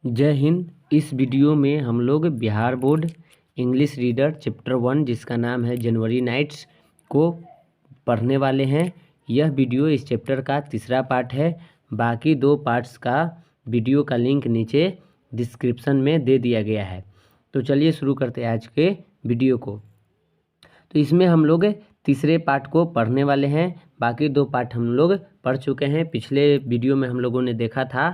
जय हिंद। इस वीडियो में हम लोग Bihar board English reader chapter 1 जिसका नाम है जनवरी नाइट्स को पढ़ने वाले हैं। यह वीडियो इस चैप्टर का तीसरा पार्ट है। बाकी दो पार्ट्स का वीडियो का लिंक नीचे डिस्क्रिप्शन में दे दिया गया है। तो चलिए शुरू करते हैं आज के वीडियो को। तो इसमें हम लोग तीसरे पार्ट को पढ़ने वाले हैं। बाकी दो पार्ट हम लोग पढ़ चुके हैं। पिछले वीडियो में हम लोगों ने देखा था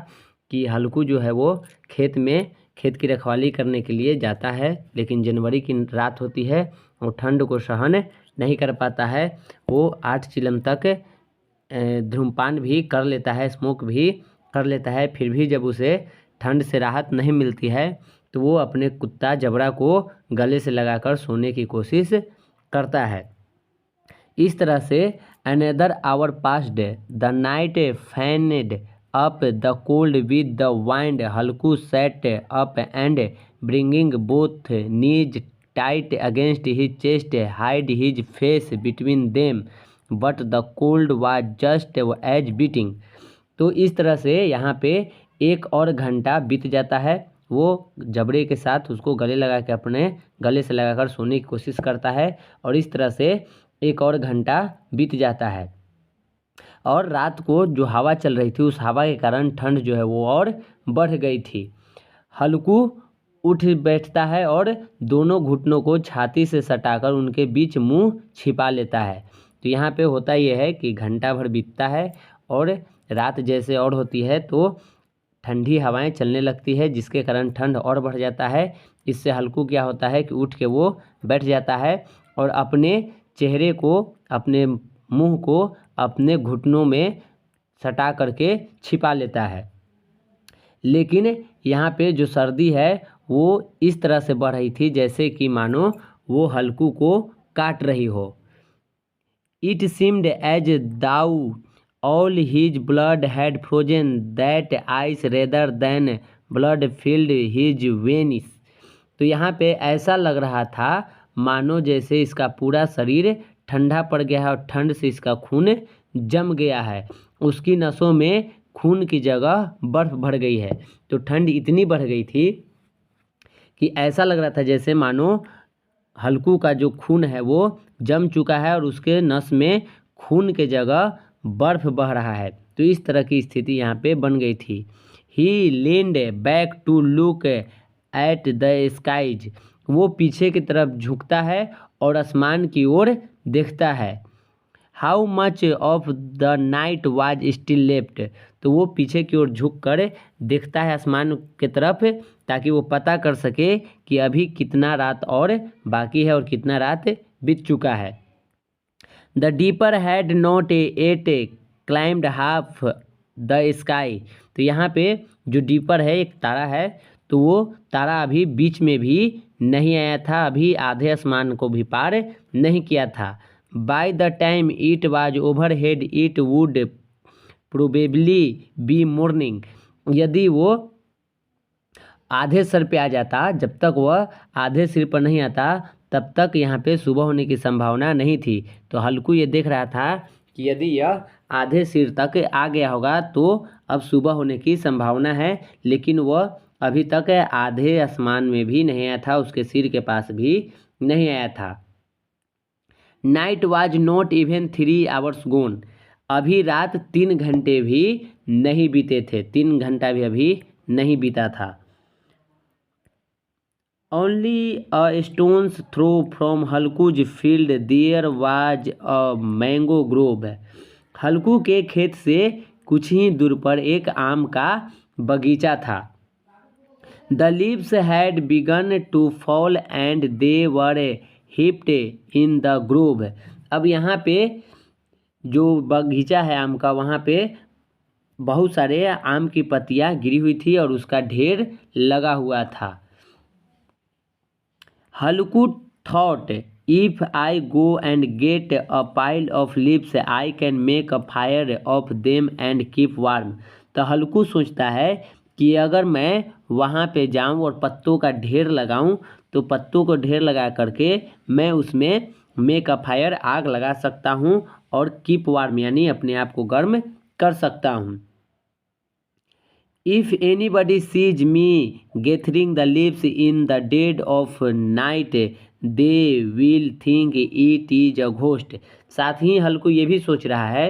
कि हल्कू जो है वो खेत की रखवाली करने के लिए जाता है, लेकिन जनवरी की रात होती है और ठंड को सहन नहीं कर पाता है। वो 8 चिलम तक धूम्रपान भी कर लेता है, स्मोक भी कर लेता है। फिर भी जब उसे ठंड से राहत नहीं मिलती है तो वो अपने कुत्ता जबड़ा को गले से लगाकर सोने की कोशिश करता है। इस तरह से another hour passed, the night fanned up the cold with the wind, Halku set up and bringing both knees tight against his chest hide his face between them, but the cold was just as biting. तो इस तरह से यहाँ पे एक और घंटा बीत जाता है। वो जबड़े के साथ उसको गले लगा के अपने गले से लगाकर सोने की कोशिश करता है और इस तरह से एक और घंटा बीत जाता है। और रात को जो हवा चल रही थी उस हवा के कारण ठंड जो है वो और बढ़ गई थी। हल्कू उठ बैठता है और दोनों घुटनों को छाती से सटाकर उनके बीच मुंह छिपा लेता है। तो यहाँ पे होता यह है कि घंटा भर बीतता है और रात जैसे और होती है तो ठंडी हवाएं चलने लगती है, जिसके कारण ठंड और बढ़ जाता है। इससे हल्कू क्या होता है कि उठ के वो बैठ जाता है और अपने चेहरे को, अपने मुंह को अपने घुटनों में सटा करके छिपा लेता है। लेकिन यहाँ पे जो सर्दी है वो इस तरह से बढ़ रही थी जैसे कि मानो वो हल्कू को काट रही हो। It seemed as though all his blood had frozen, that ice rather than blood filled his veins। तो यहाँ पे ऐसा लग रहा था मानो जैसे इसका पूरा शरीर ठंडा पड़ गया है और ठंड से इसका खून जम गया है। उसकी नसों में खून की जगह बर्फ भर गई है। तो ठंड इतनी बढ़ गई थी कि ऐसा लग रहा था जैसे मानो हल्कू का जो खून है वो जम चुका है और उसके नस में खून के जगह बर्फ बह रहा है। तो इस तरह की स्थिति यहाँ पे बन गई थी। He leaned back to look at the skies. वो पीछे की तरफ झुकता है और आसमान की ओर देखता है। How much of the night was still left. तो वो पीछे की ओर झुक कर देखता है आसमान की तरफ, ताकि वो पता कर सके कि अभी कितना रात और बाकी है और कितना रात बीत चुका है। The deeper had not at climbed half the sky. तो यहाँ पे जो डीपर है एक तारा है, तो वो तारा अभी बीच में भी नहीं आया था, अभी आधे आसमान को भी पार नहीं किया था। By the time it was over head it would probably be morning. यदि वो आधे सर पे आ जाता, जब तक वह आधे सिर पर नहीं आता तब तक यहाँ पे सुबह होने की संभावना नहीं थी। तो हल्कू ये देख रहा था कि यदि यह आधे सिर तक आ गया होगा तो अब सुबह होने की संभावना है, लेकिन वह अभी तक आधे आसमान में भी नहीं आया था, उसके सिर के पास भी नहीं आया था। Night was not even 3 hours gone. अभी रात 3 घंटे भी नहीं बीते थे, 3 घंटा भी अभी नहीं बीता था। Only a stone's throw from हल्कूज field there was a mango Grove. हल्कू के खेत से कुछ ही दूर पर एक आम का बगीचा था। The leaves had begun to fall and they were hipped in the grove. अब यहाँ पे जो बगीचा है आम का, वहाँ पे बहुत सारे आम की पत्तियाँ गिरी हुई थी और उसका ढेर लगा हुआ था। Halku thought, if I go and get a pile of leaves I can make a fire of them and keep warm. तो हल्कू सोचता है कि अगर मैं वहाँ पे जाऊँ और पत्तों का ढेर लगाऊँ तो पत्तों को ढेर लगा करके मैं उसमें मेक अ फायर, आग लगा सकता हूँ और कीप वार्म यानी अपने आप को गर्म कर सकता हूँ। If anybody sees me gathering the leaves in the dead of night, they will think it is a ghost. साथ ही हल्कू ये भी सोच रहा है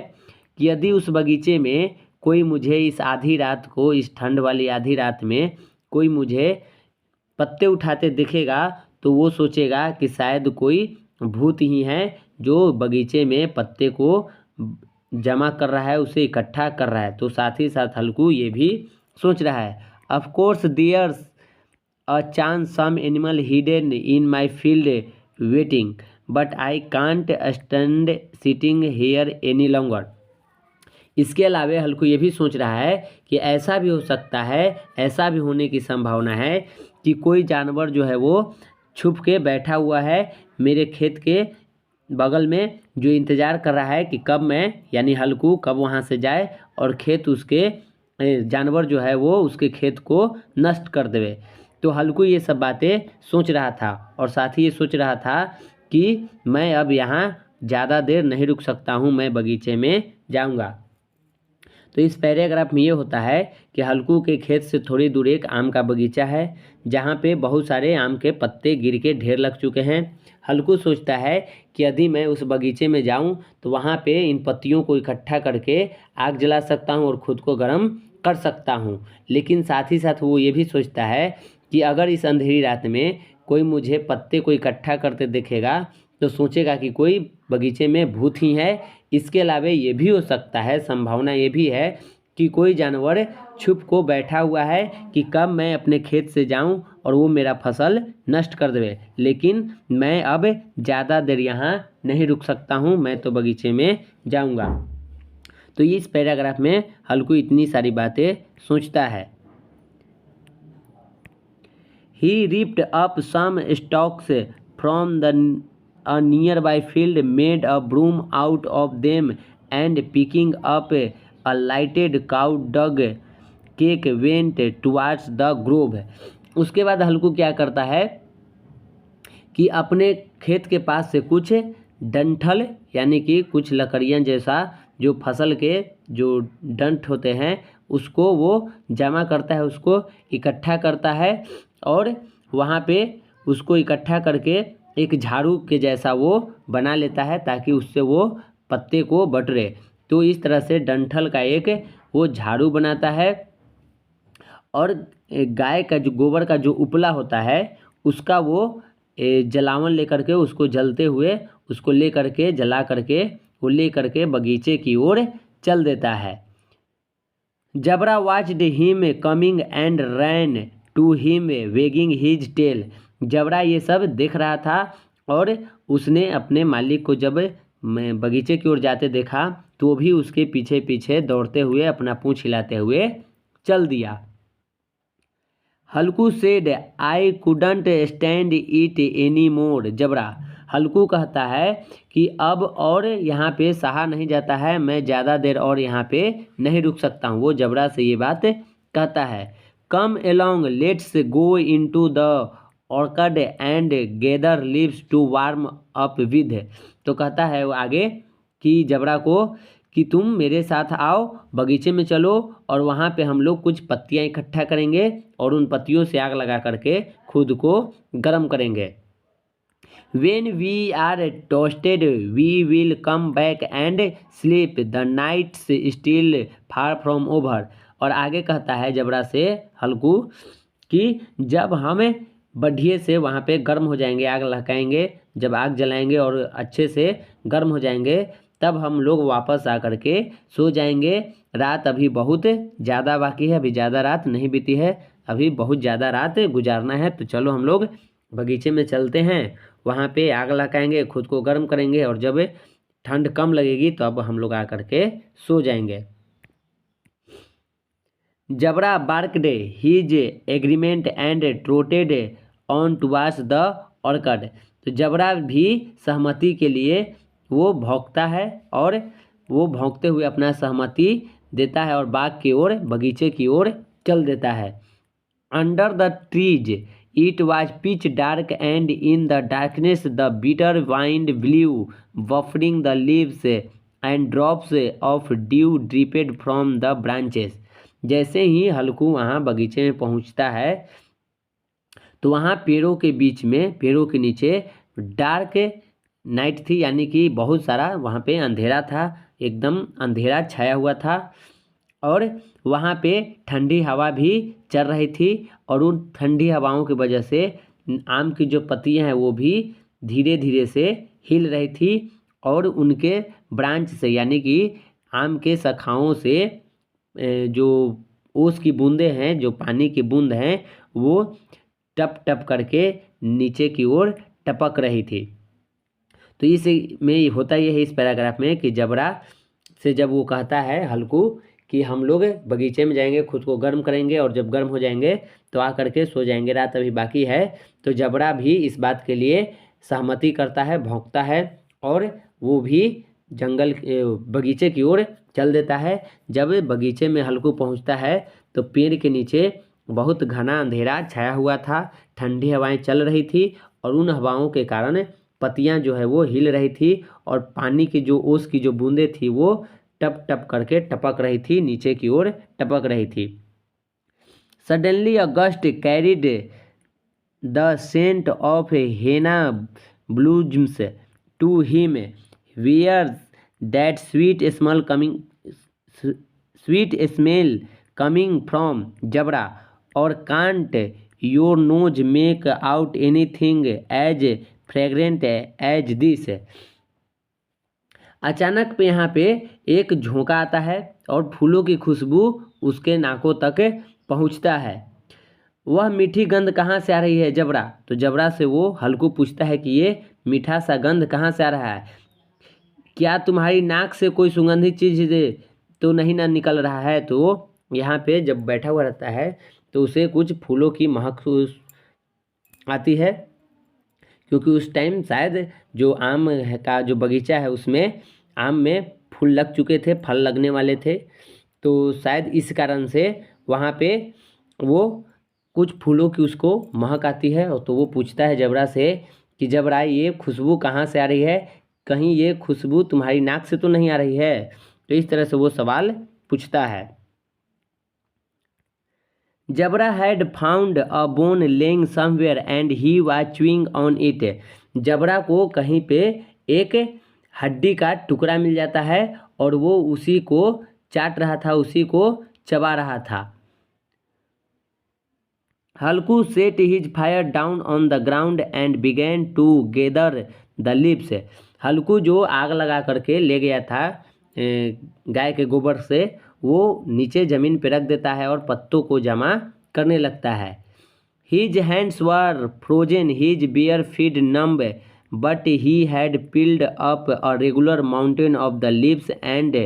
कि यदि उस बगीचे में कोई मुझे इस आधी रात को, इस ठंड वाली आधी रात में कोई मुझे पत्ते उठाते दिखेगा तो वो सोचेगा कि शायद कोई भूत ही है जो बगीचे में पत्ते को जमा कर रहा है, उसे इकट्ठा कर रहा है। तो साथ ही साथ हल्कू ये भी सोच रहा है, of course there's a chance some animal hidden in my field waiting, but I can't stand sitting here any longer. इसके अलावा हल्कू ये भी सोच रहा है कि ऐसा भी हो सकता है, ऐसा भी होने की संभावना है कि कोई जानवर जो है वो छुप के बैठा हुआ है मेरे खेत के बगल में, जो इंतज़ार कर रहा है कि कब मैं यानी हल्कू कब वहाँ से जाए और खेत उसके जानवर जो है वो उसके खेत को नष्ट कर देवे। तो हल्कू ये सब बातें सोच रहा था और साथ ही ये सोच रहा था कि मैं अब यहाँ ज़्यादा देर नहीं रुक सकता हूँ, मैं बगीचे में जाऊँगा। तो इस पैराग्राफ में ये होता है कि हल्कू के खेत से थोड़ी दूर एक आम का बगीचा है जहाँ पे बहुत सारे आम के पत्ते गिर के ढेर लग चुके हैं। हल्कू सोचता है कि यदि मैं उस बगीचे में जाऊं तो वहाँ पे इन पत्तियों को इकट्ठा करके आग जला सकता हूँ और ख़ुद को गर्म कर सकता हूँ। लेकिन साथ ही साथ वो ये भी सोचता है कि अगर इस अंधेरी रात में कोई मुझे पत्ते को इकट्ठा करते देखेगा तो सोचेगा कि कोई बगीचे में भूत ही है। इसके अलावा ये भी हो सकता है, संभावना ये भी है कि कोई जानवर छुप को बैठा हुआ है कि कब मैं अपने खेत से जाऊं और वो मेरा फसल नष्ट कर देवे। लेकिन मैं अब ज़्यादा देर यहाँ नहीं रुक सकता हूँ, मैं तो बगीचे में जाऊँगा। तो इस पैराग्राफ में हल्कू इतनी सारी बातें सोचता है। He ripped up some stalks from a nearby field, made a broom out of them, and picking up a lighted cow dung cake went towards the grove. उसके बाद हल्कू क्या करता है कि अपने खेत के पास से कुछ डंठल यानी कि कुछ लकड़ियाँ जैसा जो फसल के जो डंठ होते हैं उसको वो जमा करता है, उसको इकट्ठा करता है और वहाँ पे उसको इकट्ठा करके एक झाड़ू के जैसा वो बना लेता है ताकि उससे वो पत्ते को बटरे। तो इस तरह से डंठल का एक वो झाड़ू बनाता है और गाय का जो गोबर का जो उपला होता है उसका वो जलावन लेकर के उसको जलते हुए उसको ले करके जला करके वो ले करके बगीचे की ओर चल देता है। Jabra watched him coming and ran to him wagging his tail. Jabra ये सब देख रहा था और उसने अपने मालिक को जब बगीचे की ओर जाते देखा तो भी उसके पीछे पीछे दौड़ते हुए अपना पूंछ हिलाते हुए चल दिया। Halku said I couldn't stand it any more. Jabra Halku कहता है कि अब और यहाँ पे सहा नहीं जाता है, मैं ज़्यादा देर और यहाँ पे नहीं रुक सकता हूँ। वो जबरा से ये बात कहता है। Come along let's go into the orchard and gather leaves to warm up with. तो कहता है वो आगे कि जबरा को कि तुम मेरे साथ आओ, बगीचे में चलो और वहाँ पे हम लोग कुछ पत्तियाँ इकट्ठा करेंगे और उन पत्तियों से आग लगा करके खुद को गर्म करेंगे। When we are toasted, we will come back and sleep. The night's still far from over. और आगे कहता है जबरा से हल्कू कि जब हम बढ़िए से वहाँ पे गर्म हो जाएंगे, आग लगाएंगे, जब आग जलाएंगे और अच्छे से गर्म हो जाएंगे तब हम लोग वापस आ करके सो जाएंगे। रात अभी बहुत ज़्यादा बाकी है, अभी ज़्यादा रात नहीं बीती है, अभी बहुत ज़्यादा रात गुजारना है। तो चलो हम लोग बगीचे में चलते हैं, वहाँ पे आग लगाएंगे, खुद को गर्म करेंगे और जब ठंड कम लगेगी तो अब हम लोग आ करके सो जाएंगे। Jabra barked his agreement and trotted on towards the orchard. तो जबरा भी सहमति के लिए वो भौंकता है और वो भौंकते हुए अपना सहमति देता है और बाग की ओर बगीचे की ओर चल देता है। Under the trees it was pitch dark and in the darkness the bitter wind blew wavering the leaves and drops of dew dripped from the branches. जैसे ही हल्कू वहाँ बगीचे में पहुँचता है तो वहाँ पेड़ों के बीच में, पेड़ों के नीचे डार्क नाइट थी, यानी कि बहुत सारा वहाँ पे अंधेरा था, एकदम अंधेरा छाया हुआ था। और वहाँ पे ठंडी हवा भी चल रही थी और उन ठंडी हवाओं की वजह से आम की जो पत्तियाँ हैं वो भी धीरे धीरे से हिल रही थी और उनके ब्रांच से, यानी कि आम के शाखाओं से जो ओस की बूंदें हैं, जो पानी की बूंद हैं, वो टप टप करके नीचे की ओर टपक रही थी। तो इस में होता यह है इस पैराग्राफ में कि जबरा से जब वो कहता है हल्कू कि हम लोग बगीचे में जाएंगे, खुद को गर्म करेंगे और जब गर्म हो जाएंगे तो आ करके सो जाएंगे, रात अभी बाकी है, तो जबरा भी इस बात के लिए सहमति करता है, भौंकता है और वो भी जंगल बगीचे की ओर चल देता है। जब बगीचे में हल्कू पहुंचता है तो पेड़ के नीचे बहुत घना अंधेरा छाया हुआ था, ठंडी हवाएं चल रही थी और उन हवाओं के कारण पत्तियां जो है वो हिल रही थी और पानी की जो ओस की जो बूंदें थी वो टप टप करके टपक रही थी, नीचे की ओर टपक रही थी। Suddenly a gust carried the scent of henna blooms to him, where that sweet smell coming from Jabra, और can't your nose make out anything as fragrant as this. अचानक पे यहाँ पे एक झोंका आता है और फूलों की खुशबू उसके नाकों तक पहुँचता है। वह मीठी गंध कहाँ से आ रही है जबरा? तो जबरा से वो हल्कू पूछता है कि ये मीठा सा गंध कहाँ से आ रहा है? क्या तुम्हारी नाक से कोई सुगंधित चीज़ तो नहीं ना निकल रहा है? तो यहाँ पे जब बैठा हुआ रहता है तो उसे कुछ फूलों की महक आती है, क्योंकि उस टाइम शायद जो आम का जो बगीचा है उसमें आम में फूल लग चुके थे, फल लगने वाले थे, तो शायद इस कारण से वहाँ पे वो कुछ फूलों की उसको महक आती है। तो वो पूछता है जबरा से कि जबरा ये खुशबू कहाँ से आ रही है? कहीं ये खुशबू तुम्हारी नाक से तो नहीं आ रही है? तो इस तरह से वो सवाल पूछता है। Jabra had found a bone lying somewhere and he was chewing on it. Jabra को कहीं पे एक हड्डी का टुकड़ा मिल जाता है और वो उसी को चाट रहा था, उसी को चबा रहा था। Halku set his fire down on the ground and began to gather the leaves. Halku जो आग लगा करके ले गया था गाय के गोबर से, वो नीचे ज़मीन पर रख देता है और पत्तों को जमा करने लगता है। His hands were frozen, his bare feet numb, but he had piled up a regular mountain of the leaves and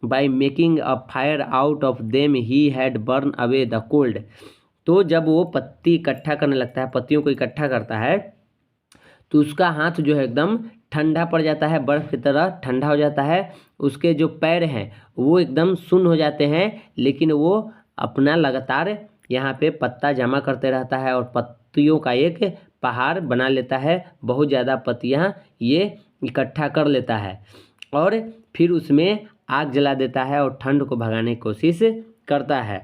by making a fire out of them he had burn away the cold. तो जब वो पत्ती इकट्ठा करने लगता है, पत्तियों को इकट्ठा करता है, तो उसका हाथ जो है एकदम ठंडा पड़ जाता है, बर्फ़ की तरह ठंडा हो जाता है। उसके जो पैर हैं वो एकदम सुन्न हो जाते हैं, लेकिन वो अपना लगातार यहाँ पे पत्ता जमा करते रहता है और पत्तियों का एक पहाड़ बना लेता है। बहुत ज़्यादा पत्तियाँ ये इकट्ठा कर लेता है और फिर उसमें आग जला देता है और ठंड को भगाने की कोशिश करता है।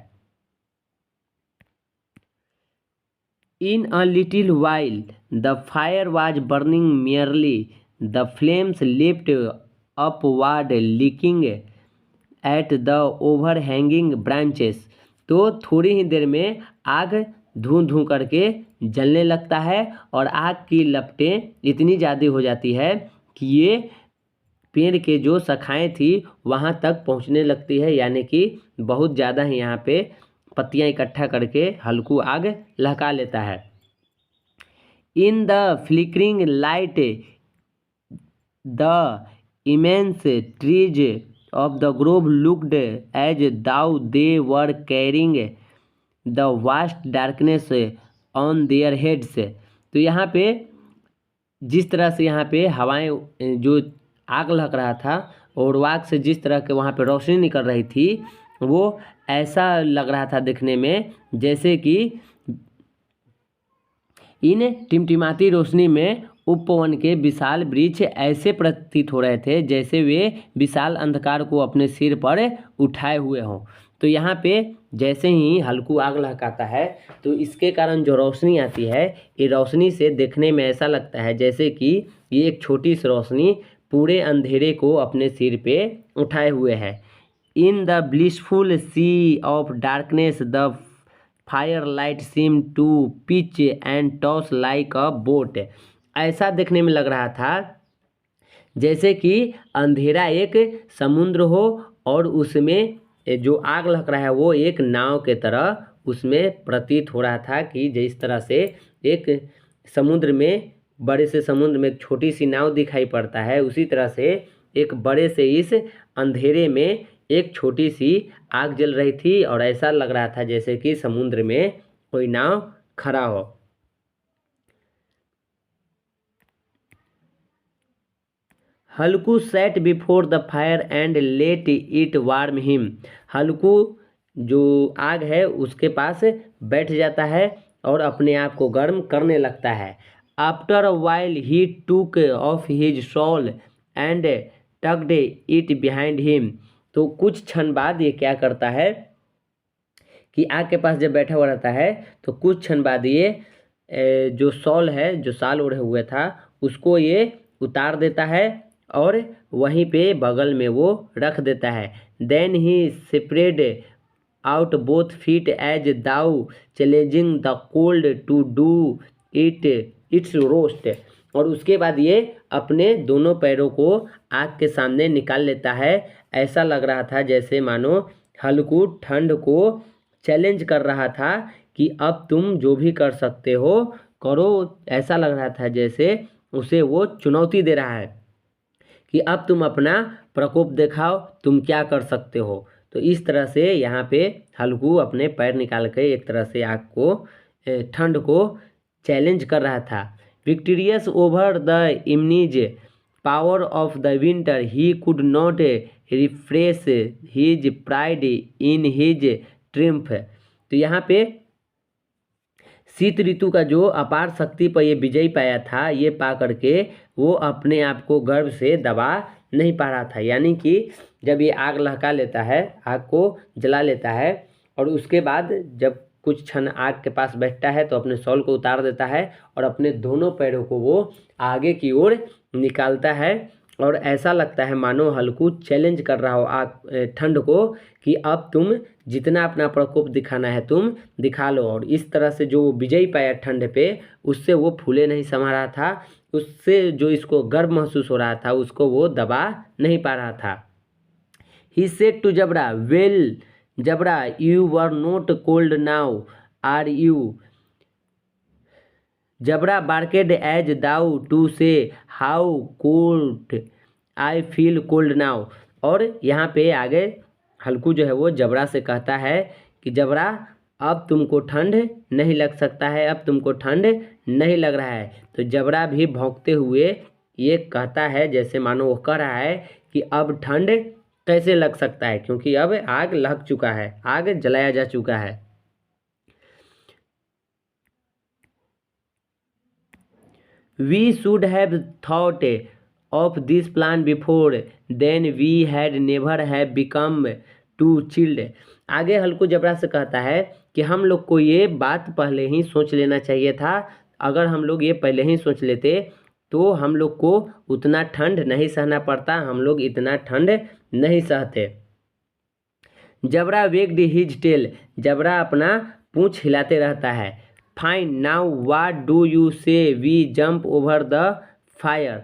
In a little while, the fire was burning merrily. The flames leaped upward, licking at the overhanging branches. तो थोड़ी ही देर में आग धूं धूं करके जलने लगता है और आग की लपटें इतनी ज़्यादा हो जाती है कि ये पेड़ के जो शाखाएं थी वहाँ तक पहुँचने लगती है, यानी कि बहुत ज़्यादा ही यहाँ पे पत्तियाँ इकट्ठा करके हल्कू आग लहका लेता है। In the flickering light the immense trees of the grove looked as though they were carrying the vast darkness on their heads. तो यहाँ पे जिस तरह से यहाँ पे हवाएं जो आग लग रहा था और आग से जिस तरह के वहाँ पे रोशनी निकल रही थी, वो ऐसा लग रहा था देखने में जैसे कि इन टिमटिमाती रोशनी में उपवन के विशाल वृक्ष ऐसे प्रतीत हो रहे थे जैसे वे विशाल अंधकार को अपने सिर पर उठाए हुए हों। तो यहाँ पे जैसे ही हल्कू आग लहकाता है तो इसके कारण जो रोशनी आती है, ये रोशनी से देखने में ऐसा लगता है जैसे कि ये एक छोटी सी रोशनी पूरे अंधेरे को अपने सिर पे उठाए हुए है। In the blissful sea of darkness the fire light seem to pitch and toss like a boat. ऐसा देखने में लग रहा था जैसे कि अंधेरा एक समुद्र हो और उसमें जो आग लग रहा है वो एक नाव के तरह उसमें प्रतीत हो रहा था कि जिस तरह से एक समुद्र में, बड़े से समुद्र में एक छोटी सी नाव दिखाई पड़ता है, उसी तरह से एक बड़े से इस अंधेरे में एक छोटी सी आग जल रही थी और ऐसा लग रहा था जैसे कि समुद्र में कोई नाव खड़ा हो। Halku sat before the fire and let it warm him. Halku जो आग है उसके पास बैठ जाता है और अपने आप को गर्म करने लगता है। After a while he took off his shawl and tucked it behind him. तो कुछ क्षण बाद ये क्या करता है कि आग के पास जब बैठा हुआ रहता है तो कुछ क्षण बाद ये जो शॉल है, जो शाल ओढ़े हुए था, उसको ये उतार देता है और वहीं पे बगल में वो रख देता है। Then he spread out both feet as though challenging the cold to do its roast. और उसके बाद ये अपने दोनों पैरों को आग के सामने निकाल लेता है। ऐसा लग रहा था जैसे मानो हल्कू ठंड को चैलेंज कर रहा था कि अब तुम जो भी कर सकते हो करो। ऐसा लग रहा था जैसे उसे वो चुनौती दे रहा है कि अब तुम अपना प्रकोप दिखाओ, तुम क्या कर सकते हो। तो इस तरह से यहाँ पे हल्कू अपने पैर निकाल के एक तरह से आग को, ठंड को चैलेंज कर रहा था। Victorious over the enemy's power of the winter he could not refresh his pride in his triumph. तो यहाँ पे शीत ऋतु का जो अपार शक्ति पर ये विजय पाया था, ये पा करके वो अपने आप को गर्व से दबा नहीं पा रहा था। यानी कि जब ये आग लहका लेता है, आग को जला लेता है और उसके बाद जब कुछ क्षण आग के पास बैठता है तो अपने शॉल को उतार देता है और अपने दोनों पैरों को वो आगे की ओर निकालता है और ऐसा लगता है मानो हल्कू चैलेंज कर रहा हो आग, ठंड को, कि अब तुम जितना अपना प्रकोप दिखाना है तुम दिखा लो। और इस तरह से जो विजय पाया ठंड पे, उससे वो फूले नहीं समा रहा था, उससे जो इसको गर्व महसूस हो रहा था उसको वो दबा नहीं पा रहा था। He said to Jabra, well Jabra, you were not cold now are you. Jabra barked as though to say how cold I feel cold now. और यहाँ पे आगे हल्कू जो है वो जबरा से कहता है कि जबरा अब तुमको ठंड नहीं लग सकता है, अब तुमको ठंड नहीं लग रहा है। तो जबरा भी भौंकते हुए ये कहता है जैसे मानो वो कह रहा है कि अब ठंड कैसे लग सकता है, क्योंकि अब आग लग चुका है, आग जलाया जा चुका है। We should have thought of this plan before, then we had never have become too chilled। आगे हल्कू जबरा से कहता है कि हम लोग को ये बात पहले ही सोच लेना चाहिए था। अगर हम लोग ये पहले ही सोच लेते तो हम लोग को उतना ठंड नहीं सहना पड़ता, हम लोग इतना ठंड नहीं सहते। जबरा वेग्ड हिज टेल, जबरा अपना पूंछ हिलाते रहता है। Fine now what do you say we jump over the fire.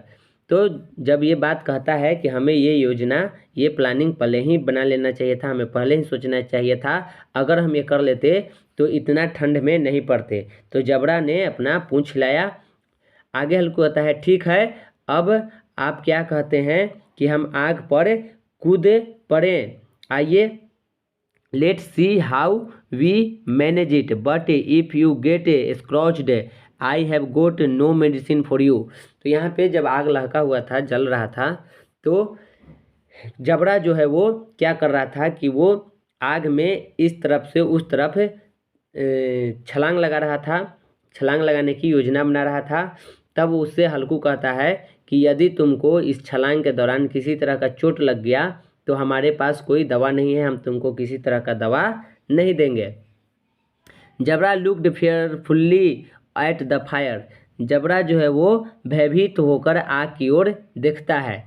तो जब ये बात कहता है कि हमें ये योजना, ये प्लानिंग पहले ही बना लेना चाहिए था, हमें पहले ही सोचना चाहिए था, अगर हम ये कर लेते तो इतना ठंड में नहीं पड़ते। तो जबरा ने अपना पूंछ हिलाया। आगे हल्कू कहता है ठीक है, अब आप क्या कहते हैं कि हम आग पर कूद पड़े, आइए let's see how we manage it, but if you get scorched I have got no medicine for you. तो यहाँ पे जब आग लहका हुआ था, जल रहा था, तो जबरा जो है वो क्या कर रहा था कि वो आग में इस तरफ से उस तरफ छलांग लगा रहा था, छलांग लगाने की योजना बना रहा था। तब उससे हल्कू कहता है कि यदि तुमको इस छलांग के दौरान किसी तरह का चोट लग गया तो हमारे पास कोई दवा नहीं है, हम तुमको किसी तरह का दवा नहीं देंगे। जबरा लुक्ड फेयरफुल्ली एट द फायर, जबरा जो है वो भयभीत होकर आग की ओर देखता है।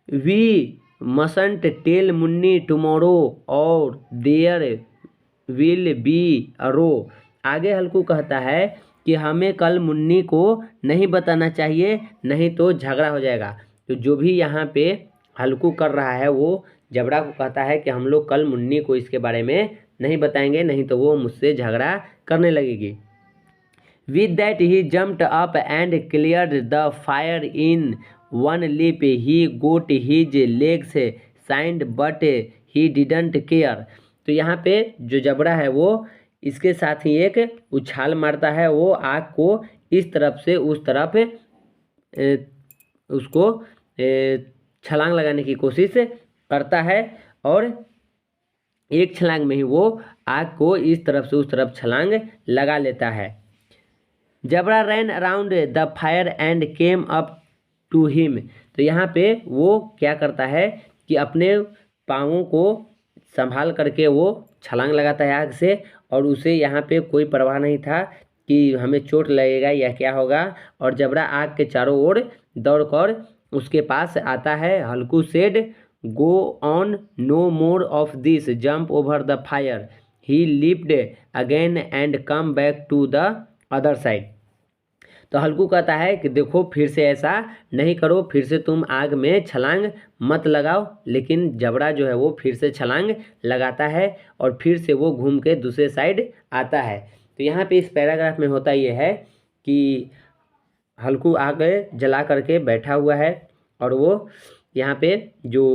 वी मसंट टेल मुन्नी टुमारो और देयर विल बी अ रो, आगे हल्कू कहता है कि हमें कल मुन्नी को नहीं बताना चाहिए, नहीं तो झगड़ा हो जाएगा। तो जो भी यहाँ पे हल्कू कर रहा है वो जबड़ा को कहता है कि हम लोग कल मुन्नी को इसके बारे में नहीं बताएंगे, नहीं तो वो मुझसे झगड़ा करने लगेगी। With that he jumped up and cleared the fire in one leap. He got his legs shined but he didn't care. तो यहाँ पे जो जबड़ा है वो इसके साथ ही एक उछाल मारता है, वो आग को इस तरफ से उस तरफ उसको छलांग लगाने की कोशिश करता है और एक छलांग में ही वो आग को इस तरफ से उस तरफ छलांग लगा लेता है। Jabra ran around the fire and came up to him, तो यहाँ पे वो क्या करता है कि अपने पाँवों को संभाल करके वो छलांग लगाता है आग से, और उसे यहाँ पे कोई परवाह नहीं था कि हमें चोट लगेगा या क्या होगा। और जबरा आग के चारों ओर दौड़कर उसके पास आता है। Halku said go on no more of this, jump over the fire. He lift again and come back to the other side. तो हल्कू कहता है कि देखो फिर से ऐसा नहीं करो, फिर से तुम आग में छलांग मत लगाओ। लेकिन जबड़ा जो है वो फिर से छलांग लगाता है और फिर से वो घूम के दूसरे साइड आता है। तो यहाँ पे इस पैराग्राफ में होता ये है कि हल्कू आग जला करके बैठा हुआ है और वो यहाँ पे जो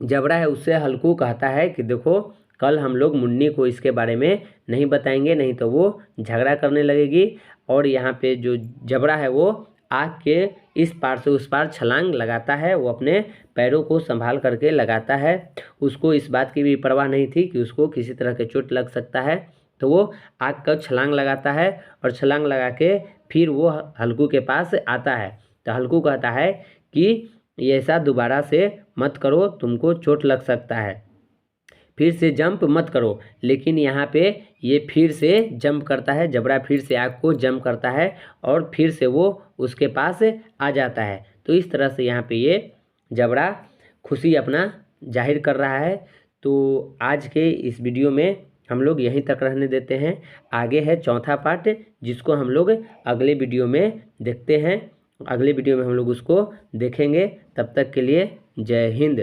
जबड़ा है उससे हल्कू कहता है कि देखो कल हम लोग मुन्नी को इसके बारे में नहीं बताएंगे, नहीं तो वो झगड़ा करने लगेगी। और यहाँ पे जो जबड़ा है वो आग के इस पार से उस पार छलांग लगाता है, वो अपने पैरों को संभाल करके लगाता है। उसको इस बात की भी परवाह नहीं थी कि उसको किसी तरह के चोट लग सकता है, तो वो आग का छलांग लगाता है और छलांग लगा के फिर वो हल्कू के पास आता है। तो हल्कू कहता है कि ऐसा दोबारा से मत करो, तुमको चोट लग सकता है, फिर से जंप मत करो। लेकिन यहाँ पे ये फिर से जंप करता है, जबड़ा फिर से आग को जंप करता है और फिर से वो उसके पास आ जाता है। तो इस तरह से यहाँ पे ये जबड़ा खुशी अपना जाहिर कर रहा है। तो आज के इस वीडियो में हम लोग यहीं तक रहने देते हैं। आगे है चौथा पार्ट, जिसको हम लोग अगले वीडियो में देखते हैं। अगले वीडियो में हम लोग उसको देखेंगे। तब तक के लिए जय हिंद।